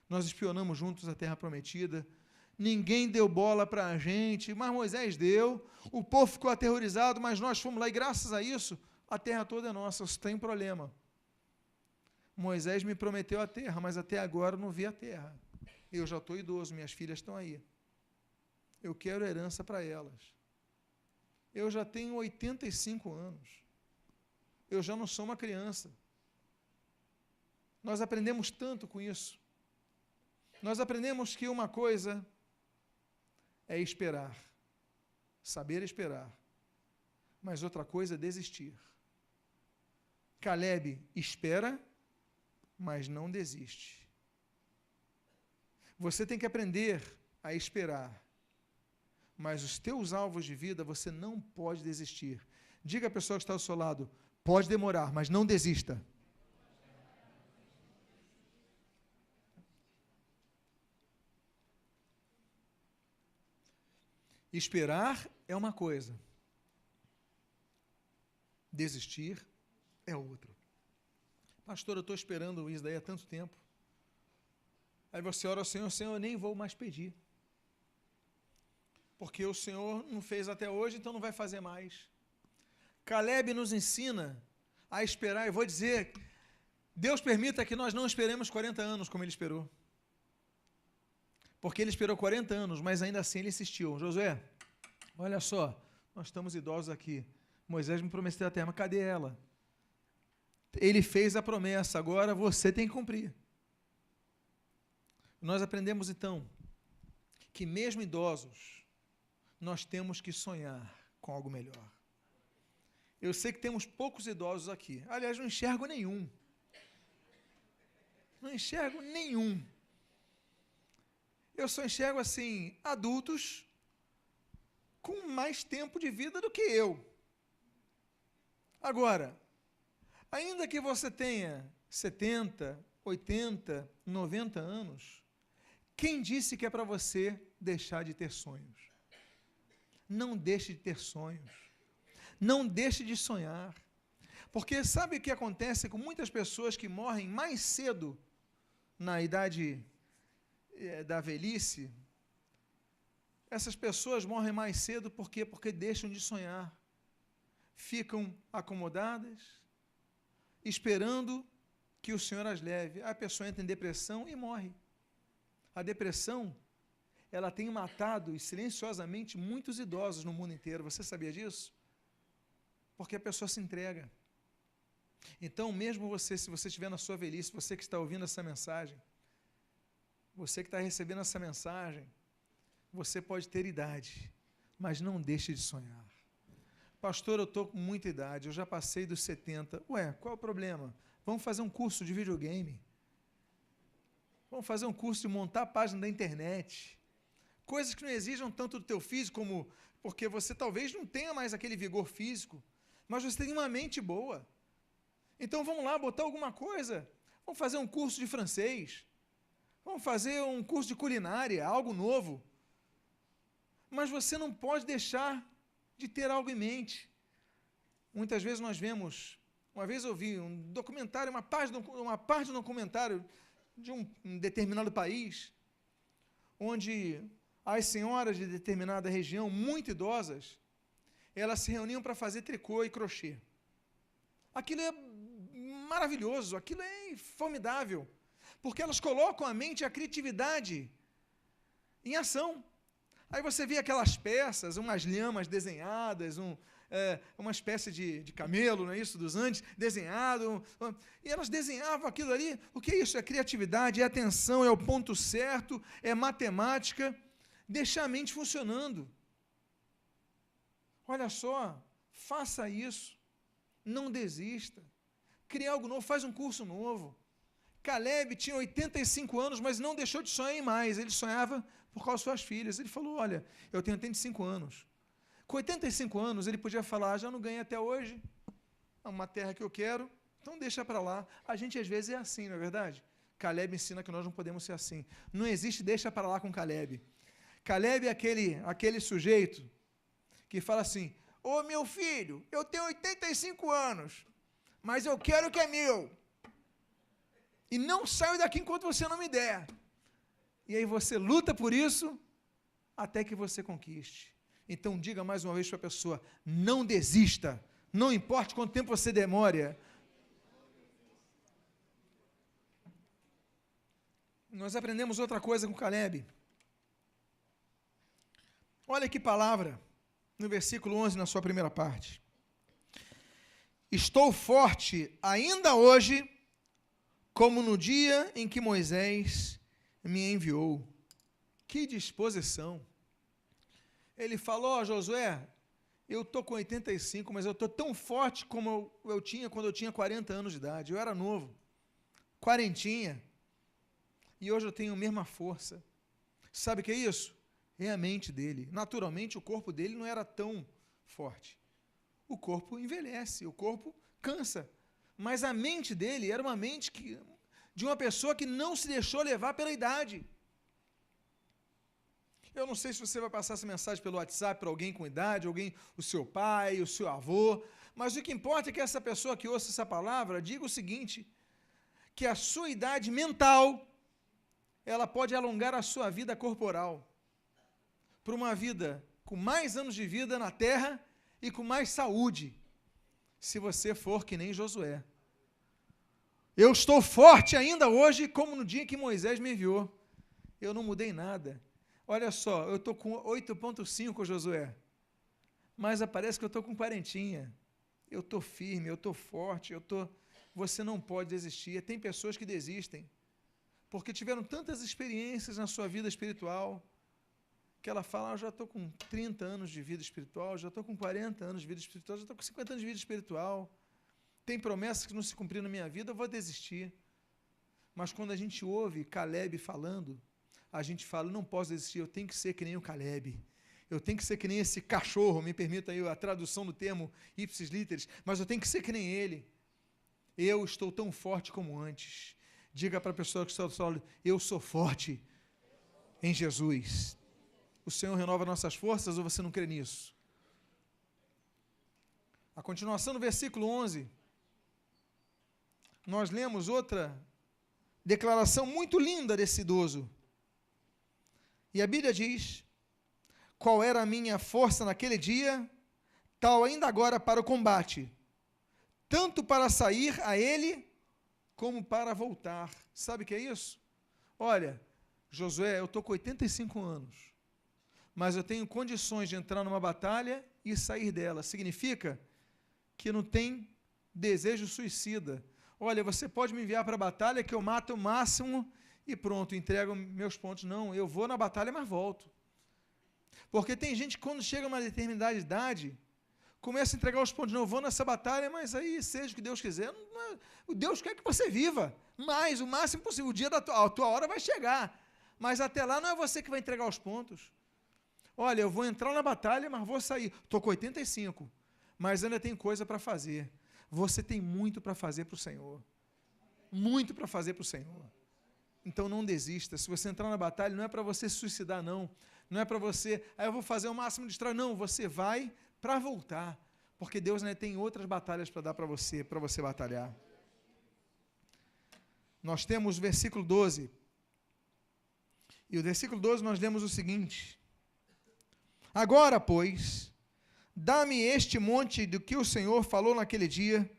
nós espionamos juntos a Terra Prometida, ninguém deu bola para a gente, mas Moisés deu, o povo ficou aterrorizado, mas nós fomos lá e graças a isso, a terra toda é nossa, só tem um problema. Moisés me prometeu a terra, mas até agora eu não vi a terra. Eu já estou idoso, minhas filhas estão aí. Eu quero herança para elas. Eu já tenho 85 anos. Eu já não sou uma criança. Nós aprendemos tanto com isso. Nós aprendemos que uma coisa é esperar, saber esperar, mas outra coisa é desistir. Caleb espera, mas não desiste. Você tem que aprender a esperar, mas os teus alvos de vida você não pode desistir. Diga à pessoa que está ao seu lado, pode demorar, mas não desista. Esperar é uma coisa, desistir é outra. Pastor, eu estou esperando isso daí há tanto tempo. Aí você ora ao Senhor, Senhor, eu nem vou mais pedir. Porque o Senhor não fez até hoje, então não vai fazer mais. Caleb nos ensina a esperar, eu vou dizer, Deus permita que nós não esperemos 40 anos como ele esperou. Porque ele esperou 40 anos, mas ainda assim ele insistiu. Josué, olha só, nós estamos idosos aqui. Moisés me prometeu a terra, mas cadê ela? Ele fez a promessa, agora você tem que cumprir. Nós aprendemos então que mesmo idosos, nós temos que sonhar com algo melhor. Eu sei que temos poucos idosos aqui. Aliás, não enxergo nenhum. Não enxergo nenhum. Eu só enxergo, assim, adultos com mais tempo de vida do que eu. Agora, ainda que você tenha 70, 80, 90 anos, quem disse que é para você deixar de ter sonhos? Não deixe de ter sonhos. Não deixe de sonhar. Porque sabe o que acontece com muitas pessoas que morrem mais cedo na idade da velhice? Essas pessoas morrem mais cedo por quê? Porque deixam de sonhar. Ficam acomodadas, esperando que o Senhor as leve. A pessoa entra em depressão e morre. A depressão, ela tem matado silenciosamente muitos idosos no mundo inteiro. Você sabia disso? Porque a pessoa se entrega. Então, mesmo você, se você estiver na sua velhice, você que está ouvindo essa mensagem, você que está recebendo essa mensagem, você pode ter idade, mas não deixe de sonhar. Pastor, eu estou com muita idade, eu já passei dos 70. Ué, qual é o problema? Vamos fazer um curso de videogame. Vamos fazer um curso de montar a página da internet. Coisas que não exijam tanto do teu físico, como porque você talvez não tenha mais aquele vigor físico, mas você tem uma mente boa. Então vamos lá, botar alguma coisa. Vamos fazer um curso de francês. Vamos fazer um curso de culinária, algo novo. Mas você não pode deixar de ter algo em mente. Muitas vezes nós vemos, uma vez eu vi um documentário, uma parte do documentário de um determinado país, onde as senhoras de determinada região, muito idosas, elas se reuniam para fazer tricô e crochê. Aquilo é maravilhoso, aquilo é formidável, porque elas colocam a mente e a criatividade em ação. Aí você vê aquelas peças, umas lhamas desenhadas, uma espécie de camelo, não é isso, dos Andes, desenhado, e elas desenhavam aquilo ali. O que é isso? É criatividade, é atenção, é o ponto certo, é matemática, deixar a mente funcionando. Olha só, faça isso, não desista, crie algo novo, faz um curso novo. Caleb tinha 85 anos, mas não deixou de sonhar em mais, ele sonhava por causa das suas filhas. Ele falou, olha, eu tenho 85 anos. Com 85 anos, ele podia falar, já não ganhei até hoje, é uma terra que eu quero, então deixa para lá. A gente às vezes é assim, não é verdade? Caleb ensina que nós não podemos ser assim. Não existe deixa para lá com Caleb. Caleb é aquele sujeito que fala assim, ô meu filho, eu tenho 85 anos, mas eu quero o que é meu. E não saio daqui enquanto você não me der. E aí você luta por isso até que você conquiste. Então diga mais uma vez para a pessoa, não desista, não importa quanto tempo você demore. Nós aprendemos outra coisa com Caleb. Olha que palavra, no versículo 11, na sua primeira parte. Estou forte ainda hoje, como no dia em que Moisés me enviou. Que disposição. Ele falou, ó Josué, eu estou com 85, mas eu estou tão forte como eu tinha quando eu tinha 40 anos de idade. Eu era novo, quarentinha, e hoje eu tenho a mesma força. Sabe o que é isso? É a mente dele. Naturalmente, o corpo dele não era tão forte. O corpo envelhece, o corpo cansa. Mas a mente dele era uma mente de uma pessoa que não se deixou levar pela idade. Eu não sei se você vai passar essa mensagem pelo WhatsApp para alguém com idade, o seu pai, o seu avô, mas o que importa é que essa pessoa que ouça essa palavra diga o seguinte, que a sua idade mental, ela pode alongar a sua vida corporal para uma vida com mais anos de vida na terra e com mais saúde, se você for que nem Josué. Eu estou forte ainda hoje, como no dia que Moisés me enviou. Eu não mudei nada. Olha só, eu estou com 8,5, Josué, mas parece que eu estou com quarentinha. Eu estou firme, eu estou forte, você não pode desistir. Tem pessoas que desistem, porque tiveram tantas experiências na sua vida espiritual, que ela fala, eu já estou com 30 anos de vida espiritual, já estou com 40 anos de vida espiritual, já estou com 50 anos de vida espiritual. Tem promessas que não se cumpriram na minha vida, eu vou desistir. Mas quando a gente ouve Caleb falando, a gente fala, não posso desistir, eu tenho que ser que nem o Caleb. Eu tenho que ser que nem esse cachorro, me permita aí a tradução do termo ipsis literis, mas eu tenho que ser que nem ele. Eu estou tão forte como antes. Diga para a pessoa que está do seu lado, eu sou forte em Jesus. O Senhor renova nossas forças ou você não crê nisso? A continuação do versículo 11, nós lemos outra declaração muito linda desse idoso. E a Bíblia diz, qual era a minha força naquele dia, tal ainda agora para o combate, tanto para sair a ele, como para voltar. Sabe o que é isso? Olha, Josué, eu estou com 85 anos, mas eu tenho condições de entrar numa batalha e sair dela. Significa que não tem desejo suicida. Olha, você pode me enviar para a batalha que eu mato o máximo e pronto, entrego meus pontos. Não, eu vou na batalha, mas volto. Porque tem gente que quando chega a uma determinada idade, Começa a entregar os pontos. Não, vou nessa batalha, mas aí seja o que Deus quiser. O Deus quer que você viva mais, o máximo possível. O dia a tua hora vai chegar. Mas até lá não é você que vai entregar os pontos. Olha, eu vou entrar na batalha, mas vou sair. Estou com 85, mas ainda tem coisa para fazer. Você tem muito para fazer para o Senhor. Muito para fazer para o Senhor. Então não desista. Se você entrar na batalha, não é para você se suicidar, não. Não é para você, eu vou fazer o máximo de estrago. Não, você vai para voltar. Porque Deus ainda tem outras batalhas para dar para você batalhar. Nós temos o versículo 12. E o versículo 12 nós lemos o seguinte: agora, pois, dá-me este monte do que o Senhor falou naquele dia,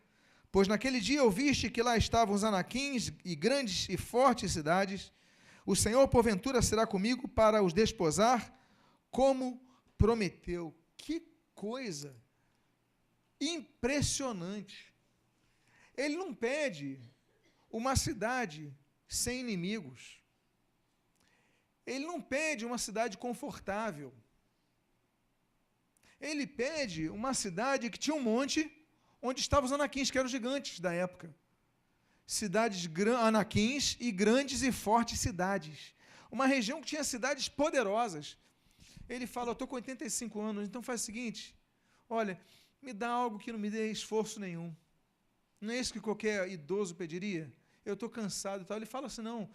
pois naquele dia ouviste que lá estavam os anaquins e grandes e fortes cidades. O Senhor, porventura, será comigo para os desposar, como prometeu. Que coisa impressionante. Ele não pede uma cidade sem inimigos. Ele não pede uma cidade confortável. Ele pede uma cidade que tinha um monte onde estavam os anaquins, que eram os gigantes da época. Cidades anaquins e grandes e fortes cidades. Uma região que tinha cidades poderosas. Ele fala, eu estou com 85 anos, então faz o seguinte, olha, me dá algo que não me dê esforço nenhum. Não é isso que qualquer idoso pediria? Eu estou cansado e tal. Ele fala assim, não,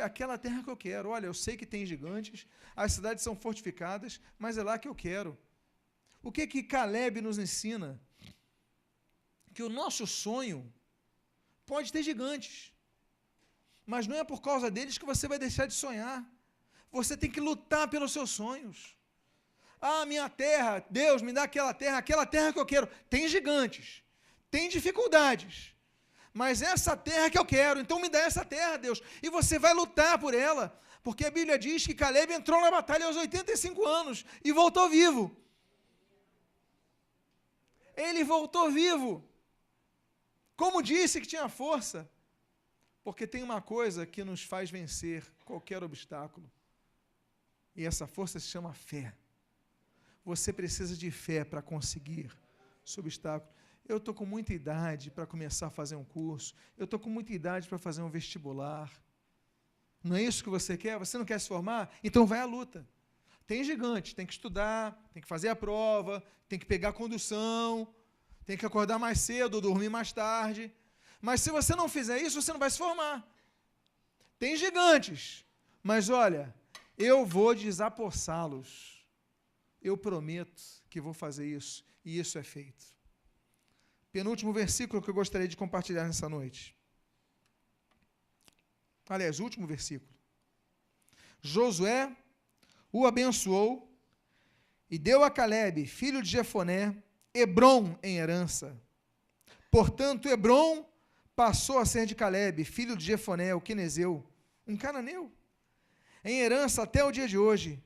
aquela terra que eu quero. Olha, eu sei que tem gigantes, as cidades são fortificadas, mas é lá que eu quero. O que Caleb nos ensina? Que o nosso sonho pode ter gigantes, mas não é por causa deles que você vai deixar de sonhar. Você tem que lutar pelos seus sonhos. Ah, minha terra, Deus, me dá aquela terra que eu quero. Tem gigantes, tem dificuldades, mas essa terra que eu quero, então me dá essa terra, Deus, e você vai lutar por ela, porque a Bíblia diz que Caleb entrou na batalha aos 85 anos e voltou vivo. Ele voltou vivo. Como disse que tinha força? Porque tem uma coisa que nos faz vencer qualquer obstáculo, e essa força se chama fé. Você precisa de fé para conseguir esse obstáculo. Eu estou com muita idade para começar a fazer um curso, eu estou com muita idade para fazer um vestibular. Não é isso que você quer? Você não quer se formar? Então vai à luta. Tem gigante, tem que estudar, tem que fazer a prova, tem que pegar condução, tem que acordar mais cedo, dormir mais tarde. Mas se você não fizer isso, você não vai se formar. Tem gigantes, mas olha, eu vou desapossá-los. Eu prometo que vou fazer isso, e isso é feito. Penúltimo versículo que eu gostaria de compartilhar nessa noite. Aliás, o último versículo. Josué o abençoou e deu a Caleb, filho de Jefoné, Hebrom em herança. Portanto, Hebrom passou a ser de Caleb, filho de Jefoné, o quenezeu, um cananeu, em herança até o dia de hoje,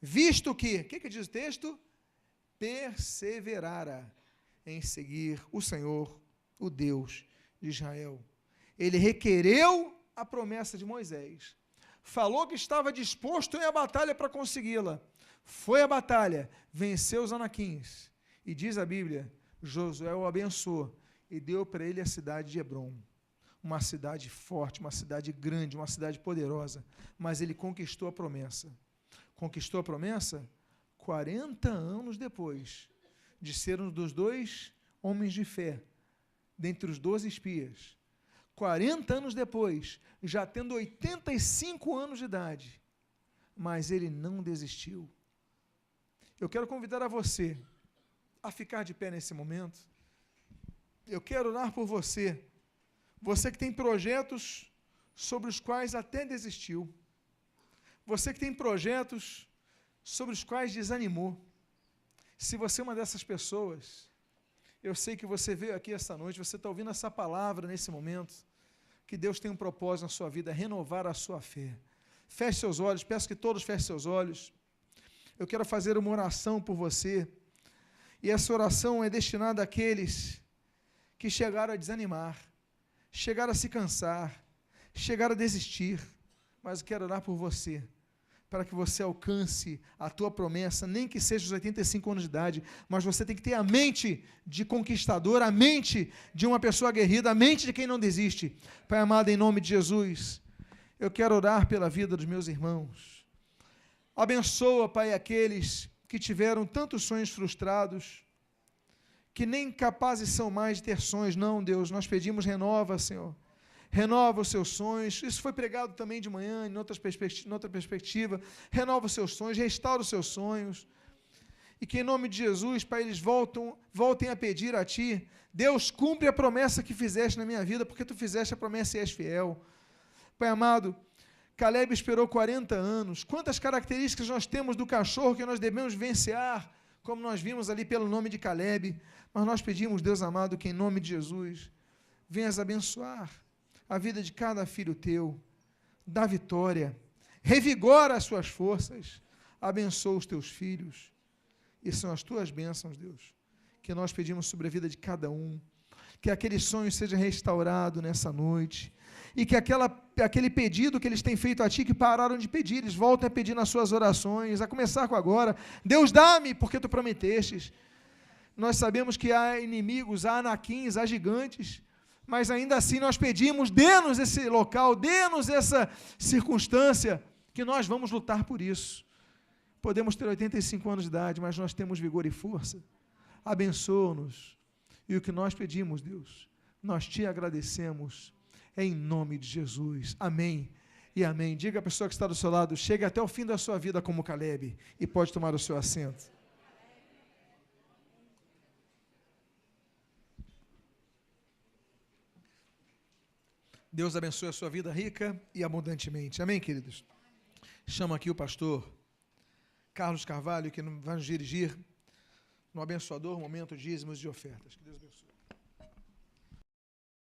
visto que, o que diz o texto? Perseverara em seguir o Senhor, o Deus de Israel. Ele requereu a promessa de Moisés, falou que estava disposto a ir à batalha para consegui-la, foi à batalha, venceu os anaquins, e diz a Bíblia, Josué o abençoou, e deu para ele a cidade de Hebrom, uma cidade forte, uma cidade grande, uma cidade poderosa, mas ele conquistou a promessa. Conquistou a promessa 40 anos depois de ser um dos 2 homens de fé, dentre os 12 espias. 40 anos depois, já tendo 85 anos de idade, mas ele não desistiu. Eu quero convidar a você a ficar de pé nesse momento. Eu quero orar por você, você que tem projetos sobre os quais até desistiu, você que tem projetos sobre os quais desanimou. Se você é uma dessas pessoas, eu sei que você veio aqui esta noite, você está ouvindo essa palavra nesse momento, que Deus tem um propósito na sua vida, renovar a sua fé. Feche seus olhos, peço que todos fechem seus olhos. Eu quero fazer uma oração por você, e essa oração é destinada àqueles que chegaram a desanimar, chegaram a se cansar, chegaram a desistir, mas eu quero orar por você, para que você alcance a tua promessa, nem que seja os 85 anos de idade, mas você tem que ter a mente de conquistador, a mente de uma pessoa aguerrida, a mente de quem não desiste. Pai amado, em nome de Jesus, eu quero orar pela vida dos meus irmãos. Abençoa, Pai, aqueles que tiveram tantos sonhos frustrados, que nem capazes são mais de ter sonhos. Não, Deus, nós pedimos, renova, Senhor. Renova os seus sonhos. Isso foi pregado também de manhã, em outra perspectiva. Renova os seus sonhos, restaura os seus sonhos. E que em nome de Jesus, Pai, eles voltem a pedir a Ti. Deus, cumpre a promessa que fizeste na minha vida, porque Tu fizeste a promessa e és fiel. Pai amado, Caleb esperou 40 anos. Quantas características nós temos do cachorro que nós devemos vencer, como nós vimos ali pelo nome de Caleb. Mas nós pedimos, Deus amado, que em nome de Jesus, venhas abençoar a vida de cada filho Teu, dá vitória, revigora as suas forças, abençoa os Teus filhos, e são as Tuas bênçãos, Deus, que nós pedimos sobre a vida de cada um, que aquele sonho seja restaurado nessa noite, e que aquele pedido que eles têm feito a Ti, que pararam de pedir, eles voltem a pedir nas suas orações, a começar com agora. Deus, dá-me, porque Tu prometestes. Nós sabemos que há inimigos, há anaquins, há gigantes, mas ainda assim nós pedimos, dê-nos esse local, dê-nos essa circunstância, que nós vamos lutar por isso. Podemos ter 85 anos de idade, mas nós temos vigor e força. Abençoa-nos. E o que nós pedimos, Deus, nós Te agradecemos, em nome de Jesus. Amém e amém. Diga à pessoa que está do seu lado, chegue até o fim da sua vida como Caleb, e pode tomar o seu assento. Deus abençoe a sua vida rica e abundantemente. Amém, queridos? Chamo aqui o pastor Carlos Carvalho, que vai nos dirigir no abençoador momento de dízimos e ofertas. Que Deus abençoe.